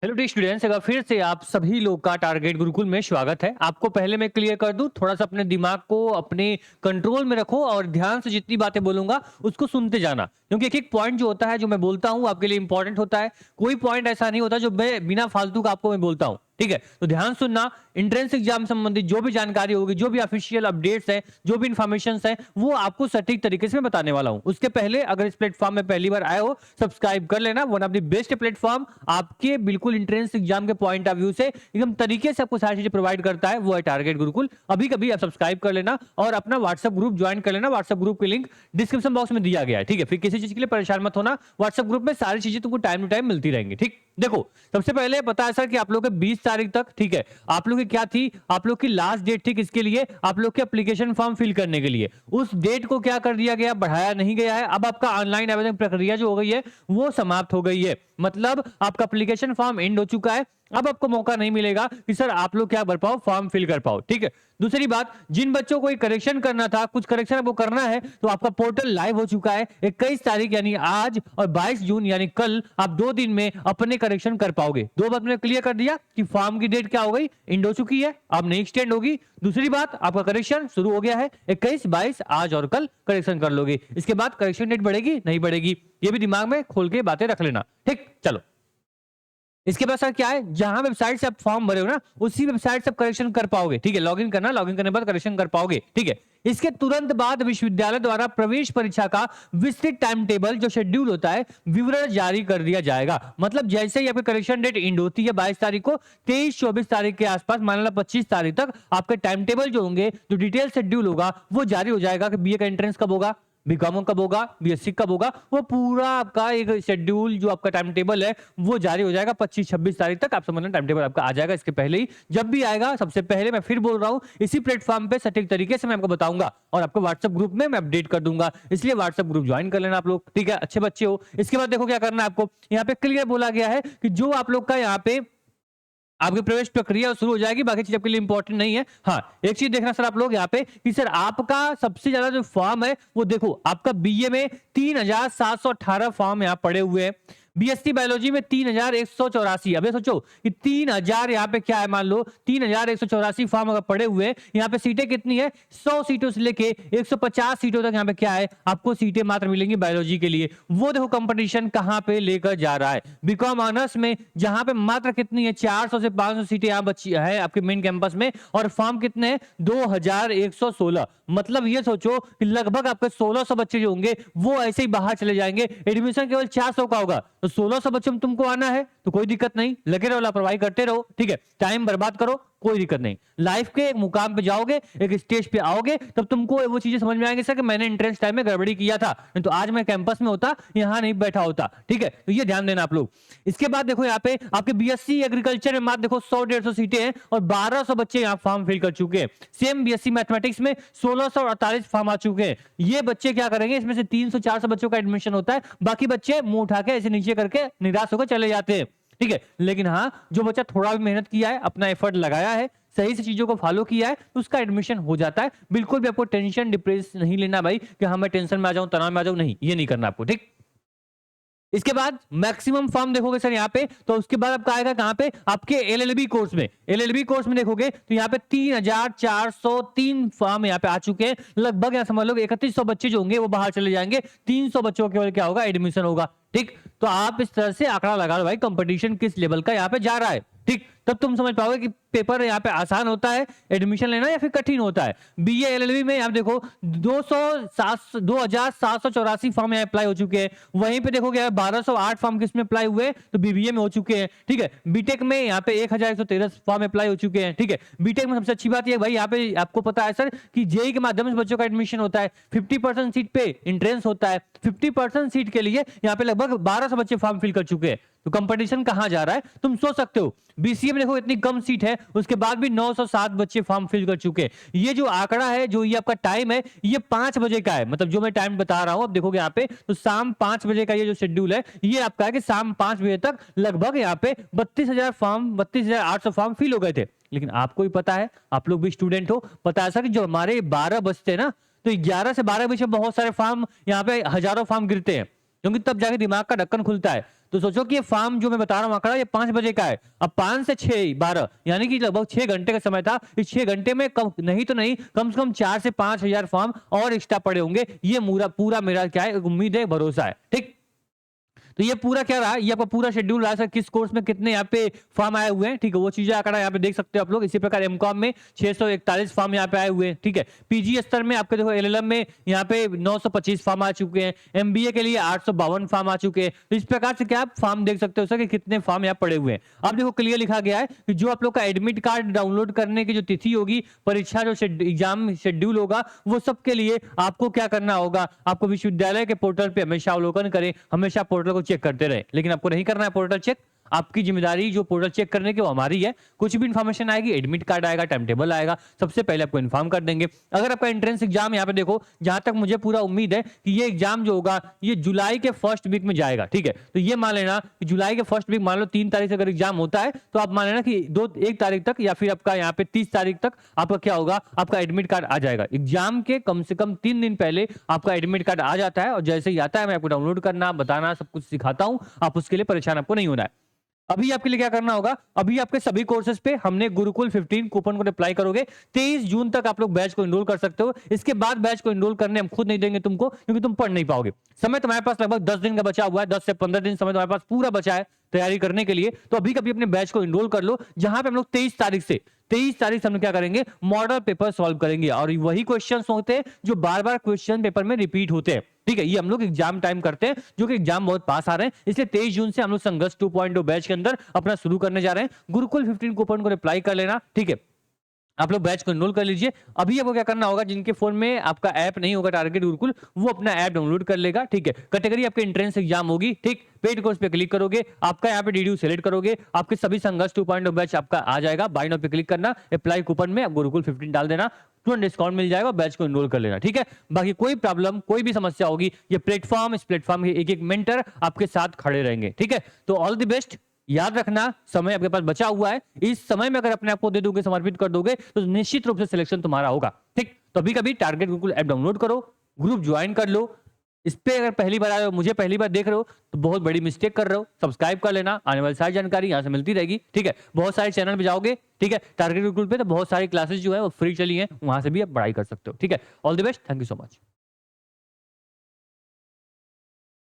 Hello D students, अगर फिर से आप सभी लोग का टारगेट गुरुकुल में स्वागत है। आपको पहले मैं क्लियर कर दूं, थोड़ा सा अपने दिमाग को अपने कंट्रोल में रखो और ध्यान से जितनी बातें बोलूंगा उसको सुनते जाना, क्योंकि एक एक पॉइंट जो होता है जो मैं बोलता हूं आपके लिए इंपॉर्टेंट होता है। कोई पॉइंट ऐसा नहीं होता जो मैं बिना फालतू का आपको मैं बोलता हूं, ठीक है? तो ध्यान सुनना। एंट्रेंस एग्जाम संबंधित जो भी जानकारी होगी, जो भी ऑफिशियल अपडेट्स है, जो भी इन्फॉर्मेशन है, वो आपको सटीक तरीके से मैं बताने वाला हूं। उसके पहले अगर इस प्लेटफॉर्म में पहली बार आए हो, सब्सक्राइब कर लेना। One of the best platform आपके बिल्कुल एंट्रेंस एग्जाम के पॉइंट ऑफ व्यू से एकदम तरीके से आपको सारी चीजें प्रोवाइड करता है, वो है टारगेट गुरुकुल। अभी कभी आप सब्सक्राइब कर लेना और अपना व्हाट्सएप ग्रुप ज्वाइन कर लेना। व्हाट्सएप ग्रुप की लिंक डिस्क्रिप्शन बॉक्स में दिया गया है, ठीक है? फिर किसी चीज के लिए परेशान मत होना, व्हाट्सएप ग्रुप में सारी चीजें तुमको टाइम टू टाइम मिलती रहेंगी, ठीक? देखो, सबसे पहले पता है सर कि आप लोग के 20 तारीख तक, ठीक है, आप लोग की क्या थी, आप लोग की लास्ट डेट थी किसके लिए? आप लोग के एप्लीकेशन फॉर्म फिल करने के लिए। उस डेट को क्या कर दिया गया? बढ़ाया नहीं गया है। अब आपका ऑनलाइन आवेदन प्रक्रिया जो हो गई है वो समाप्त हो गई है। मतलब आपका एप्लीकेशन फॉर्म एंड हो चुका है। अब आपको मौका नहीं मिलेगा कि सर आप लोग क्या भर पाओ, फॉर्म फिल कर पाओ, ठीक है? दूसरी बात, जिन बच्चों को करेक्शन करना था, कुछ करेक्शन आपको करना है, तो आपका पोर्टल लाइव हो चुका है। 21 तारीख यानी आज और 22 जून यानी कल आप 2 दिन में अपने करेक्शन कर पाओगे। दो बात मैंने क्लियर कर दिया कि फॉर्म की डेट क्या हो गई, एंड हो चुकी है, अब नहीं एक्सटेंड होगी। दूसरी बात, आपका करेक्शन शुरू हो गया है। 21, 22 आज और कल करेक्शन कर लोगे। इसके बाद करेक्शन डेट बढ़ेगी नहीं बढ़ेगी, ये भी दिमाग में खोल के बातें रख लेना, ठीक? चलो, इसके बाद सर क्या है, जहां वेबसाइट से आप फॉर्म भरे हो ना, उसी वेबसाइट से आप करेक्शन कर पाओगे, ठीक है? लॉगिन करना, लॉगिन करने के बाद करेक्शन कर पाओगे, ठीक है? इसके तुरंत बाद विश्वविद्यालय द्वारा प्रवेश परीक्षा का विस्तृत टाइम टेबल जो शेड्यूल होता है, विवरण जारी कर दिया जाएगा। मतलब जैसे ही आपकी करेक्शन डेट एंड होती है 22 तारीख को, 23-24 तारीख के आसपास, मान लो 25 तारीख तक आपके टाइम टेबल जो होंगे, जो डिटेल शेड्यूल होगा, वो जारी हो जाएगा कि बीए का एंट्रेंस कब होगा, बीकॉम कब होगा, बीएससी कब होगा। वो पूरा आपका एक शेड्यूल जो आपका टाइम टेबल है वो जारी हो जाएगा 25-26 तारीख तक। आप समझना, टाइम टेबल आपका आ जाएगा। इसके पहले ही, जब भी आएगा, सबसे पहले मैं फिर बोल रहा हूं, इसी प्लेटफॉर्म पे सटीक तरीके से मैं आपको बताऊंगा और आपको व्हाट्सएप ग्रुप में मैं अपडेट कर दूंगा। इसलिए व्हाट्सएप ग्रुप ज्वाइन कर लेना आप लोग, ठीक है? अच्छे बच्चे हो। इसके बाद देखो क्या करना है आपको, यहाँ पे क्लियर बोला गया है कि जो आप लोग का यहाँ पे आपकी प्रवेश प्रक्रिया शुरू हो जाएगी। बाकी चीज आपके लिए इंपॉर्टेंट नहीं है। हाँ, एक चीज देखना सर आप लोग यहाँ पे कि सर आपका सबसे ज्यादा जो फॉर्म है वो देखो, आपका बीए में 3718 फॉर्म यहाँ पड़े हुए हैं। बीएससी बायोलॉजी में 3184। अब ये सोचो कि 3000 यहाँ पे क्या है, मान लो 3184 फॉर्म अगर पड़े हुए हैं, यहाँ पे सीटें कितनी है? 100 सीटों से लेके 150 सीटों तक यहाँ पे क्या है, आपको सीटें मात्र मिलेंगी बायोलॉजी के लिए। वो देखो कंपटीशन कहाँ पे लेकर जा रहा है। बीकॉम ऑनर्स में जहां पे मात्र कितनी है, 400 से 500 सीटें यहाँ बची है आपके मेन कैंपस में, और फॉर्म कितने हैं? 2116। मतलब ये सोचो कि लगभग आपके 1600 बच्चे जो होंगे वो ऐसे ही बाहर चले जाएंगे। एडमिशन केवल 400 का होगा, तो 1600 बच्चों में तुमको आना है तो कोई दिक्कत नहीं, लगे रहो, लापरवाही करते रहो, ठीक है? टाइम बर्बाद करो, कोई दिक्कत नहीं। लाइफ के एक मुकाम पे जाओगे, एक स्टेज पे आओगे, तब तुमको वो चीजें समझ में आएंगी सर कि मैंने एंट्रेंस टाइम में गड़बड़ी किया था, नहीं तो आज मैं कैंपस में होता, यहां नहीं बैठा होता, ठीक है? तो ये ध्यान देना आप लोग। इसके बाद देखो यहाँ पे आपके बीएससी एग्रीकल्चर में मात्र देखो 100-150 सीटें हैं और 1200 बच्चे यहाँ फॉर्म फिल कर चुके हैं। सेम बीएससी मैथमेटिक्स में 1648 फॉर्म आ चुके हैं। ये बच्चे क्या करेंगे, इसमें से 300-400 बच्चों का एडमिशन होता है, बाकी बच्चे मुंह उठा के ऐसे नीचे करके निराश होकर चले जाते हैं, ठीक है? लेकिन हाँ, जो बच्चा थोड़ा भी मेहनत किया है, अपना एफर्ट लगाया है, सही से चीजों को फॉलो किया है, तो उसका एडमिशन हो जाता है। बिल्कुल भी आपको टेंशन डिप्रेस नहीं लेना भाई कि हाँ मैं टेंशन में आ जाऊं, तनाव में आ जाऊं, नहीं, ये नहीं करना आपको, ठीक? इसके बाद मैक्सिमम फॉर्म देखोगे सर यहाँ पे, तो उसके बाद आपका आएगा कहां पे, आपके एलएलबी कोर्स में। एलएलबी कोर्स में देखोगे तो यहाँ पे 3403 फॉर्म यहाँ पे आ चुके हैं। लगभग यहाँ समझ लो 3100 बच्चे जो होंगे वो बाहर चले जाएंगे। 300 बच्चों केवल क्या होगा, एडमिशन होगा, ठीक? तो आप इस तरह से आंकड़ा लगा लो भाई, कंपटीशन किस लेवल का यहाँ पे जा रहा है, ठीक? तब तुम समझ पाओगे कि पेपर यहाँ पे आसान होता है एडमिशन लेना या फिर कठिन होता है। बीए एलएलबी में आप देखो 2784 फॉर्म यहाँ अप्लाई हो चुके हैं। वहीं पे देखोगे 1208 फॉर्म किसमें अप्लाई हुए, तो बीबीए में हो चुके हैं, ठीक है? बीटेक में यहाँ पे 1113 फॉर्म अप्लाई हो चुके हैं, ठीक है? बीटेक में सबसे अच्छी बात यह भाई, यहाँ पे आपको पता है सर कि जेई के माध्यम से बच्चों का एडमिशन होता है। 50% सीट पे एंट्रेंस होता है। 50% सीट के लिए यहाँ पे लगभग 1200 बच्चे फॉर्म फिल कर चुके हैं। तो कंपटीशन कहां जा रहा है, तुम सोच सकते हो। बीसीए में देखो इतनी कम सीट है, उसके बाद भी 907 बच्चे फॉर्म फिल कर चुके हैं। ये जो आंकड़ा है, जो ये आपका टाइम है, ये 5 बजे का है। मतलब जो मैं टाइम बता रहा हूं, अब देखोगे यहाँ पे तो शाम 5 बजे का ये जो शेड्यूल है, ये आपका है कि शाम 5 बजे तक लगभग यहाँ पे 32,800 फॉर्म फिल हो गए थे। लेकिन आपको भी पता है, आप लोग भी स्टूडेंट हो, पता है सर कि जो हमारे 12 बजते हैं ना, तो 11 से 12 बजे बहुत सारे फॉर्म यहाँ पे हजारों फॉर्म गिरते हैं, क्योंकि तब जाके दिमाग का ढक्कन खुलता है। तो सोचो कि ये फॉर्म जो मैं बता रहा हूँ आंकड़ा, ये 5 बजे का है। अब 5 से 6 12 यानी कि लगभग 6 घंटे का समय था। इस 6 घंटे में कम नहीं तो नहीं, कम से कम 4 से 5,000 फॉर्म और एक्स्ट्रा पड़े होंगे। ये पूरा मेरा क्या है, उम्मीद है, भरोसा है। ठीक, तो ये पूरा क्या रहा, ये आपका पूरा शेड्यूल रहा सर, किस कोर्स में कितने यहाँ पे फॉर्म आए हुए हैं। ठीक है, वो चीजें आंकड़ा यहाँ पे देख सकते हो आप लोग। इसी प्रकार एमकॉम में 641 फॉर्म यहाँ पे आए हुए हैं। ठीक है, पीजी स्तर में आपके देखो एलएलएम में यहाँ पे 925 फॉर्म आ चुके हैं, एमबीए के लिए 852 फॉर्म आ चुके हैं। तो इस प्रकार से क्या आप फॉर्म देख सकते हो सर कि कितने फॉर्म यहाँ पड़े हुए हैं। अब देखो क्लियर लिखा गया है कि जो आप लोग का एडमिट कार्ड डाउनलोड करने की जो तिथि होगी, परीक्षा जो एग्जाम शेड्यूल होगा, वो सबके लिए आपको क्या करना होगा, आपको विश्वविद्यालय के पोर्टल पे हमेशा अवलोकन करें, हमेशा पोर्टल को चेक करते रहे। लेकिन आपको नहीं करना है पोर्टल चेक, आपकी जिम्मेदारी जो पोर्टल चेक करने की वो हमारी है। कुछ भी इंफॉर्मेशन आएगी, एडमिट कार्ड आएगा, टाइम टेबल आएगा, सबसे पहले आपको इन्फॉर्म कर देंगे। अगर आपका एंट्रेंस एग्जाम यहाँ पे देखो, जहां तक मुझे पूरा उम्मीद है कि ये एग्जाम जो होगा ये जुलाई के फर्स्ट वीक में जाएगा। ठीक है, तो ये मान लेना कि जुलाई के फर्स्ट वीक, मान लो 3 तारीख से अगर एग्जाम होता है तो आप मान लेना कि 1 तारीख तक या फिर आपका यहाँ पे 30 तारीख तक आपका क्या होगा, आपका एडमिट कार्ड आ जाएगा। एग्जाम के कम से कम 3 दिन पहले आपका एडमिट कार्ड आ जाता है, और जैसे ही आता है मैं आपको डाउनलोड करना, बताना, सब कुछ सिखाता हूं। आप उसके लिए परेशान आपको नहीं होना है। अभी आपके लिए क्या करना होगा, अभी आपके सभी कोर्सेज पे हमने गुरुकुल 15 कूपन को अप्लाई करोगे। 23 जून तक आप लोग बैच को एनरोल कर सकते हो। इसके बाद बैच को एनरोल करने हम खुद नहीं देंगे तुमको, क्योंकि तुम पढ़ नहीं पाओगे। समय तुम्हारे पास लगभग 10 दिन का बचा हुआ है, 10 से 15 दिन समय तुम्हारे पास पूरा बचा है तैयारी करने के लिए। तो अभी कभी अपने बैच को एनरोल कर लो, जहां पे हम लोग 23 तारीख से हम लोग क्या करेंगे, मॉडल पेपर सॉल्व करेंगे। और वही क्वेश्चन होते हैं जो बार बार क्वेश्चन पेपर में रिपीट होते हैं। ठीक है, ये हम लोग एग्जाम टाइम करते हैं, जो कि एग्जाम बहुत पास आ रहे हैं। इसलिए 23 जून से हम लोग संघर्ष 2.0 बैच के अंदर अपना शुरू करने जा रहे हैं। गुरुकुल 15 कूपन को अप्लाई कर लेना। ठीक है, आप लोग बैच को एनरोल कर लीजिए। अभी आपको क्या करना होगा, जिनके फोन में आपका ऐप नहीं होगा टारगेट गुरुकुल, वो अपना ऐप डाउनलोड कर लेगा। ठीक है, कैटेगरी आपके एंट्रेंस एग्जाम होगी। ठीक, पेड कोर्स पे क्लिक करोगे, आपका यहाँ पे डीडीयू सेलेक्ट करोगे, आपके सभी संघर्ष 2.0 बैच आपका आ जाएगा। बाय नाउ पे क्लिक करना, अप्लाई कूपन में गुरुकुल 15 डाल देना, तुरंत डिस्काउंट मिल जाएगा, बैच को एनरोल कर लेना। ठीक है, बाकी कोई प्रॉब्लम, कोई भी समस्या होगी, ये प्लेटफॉर्म, इस प्लेटफॉर्म के एक मेंटर आपके साथ खड़े रहेंगे। ठीक है, तो ऑल द बेस्ट। याद रखना, समय आपके पास बचा हुआ है। इस समय में अगर अपने आप को दे दोगे, समर्पित कर दोगे, तो निश्चित रूप से सिलेक्शन तुम्हारा होगा। ठीक, तो अभी कभी टारगेट गुरुकुल ऐप डाउनलोड करो, ग्रुप ज्वाइन कर लो। इस पे अगर पहली बार आए हो, मुझे पहली बार देख रहे हो, तो बहुत बड़ी मिस्टेक कर रहे हो। सब्सक्राइब कर लेना, आने वाली सारी जानकारी यहाँ से मिलती रहेगी। ठीक है, बहुत सारे चैनल पे जाओगे। ठीक है, टारगेट गुरुकुल पे तो बहुत सारी क्लासेस जो है वो फ्री चली हैं, वहां से भी आप पढ़ाई कर सकते हो। ठीक है, all the best, thank you so much.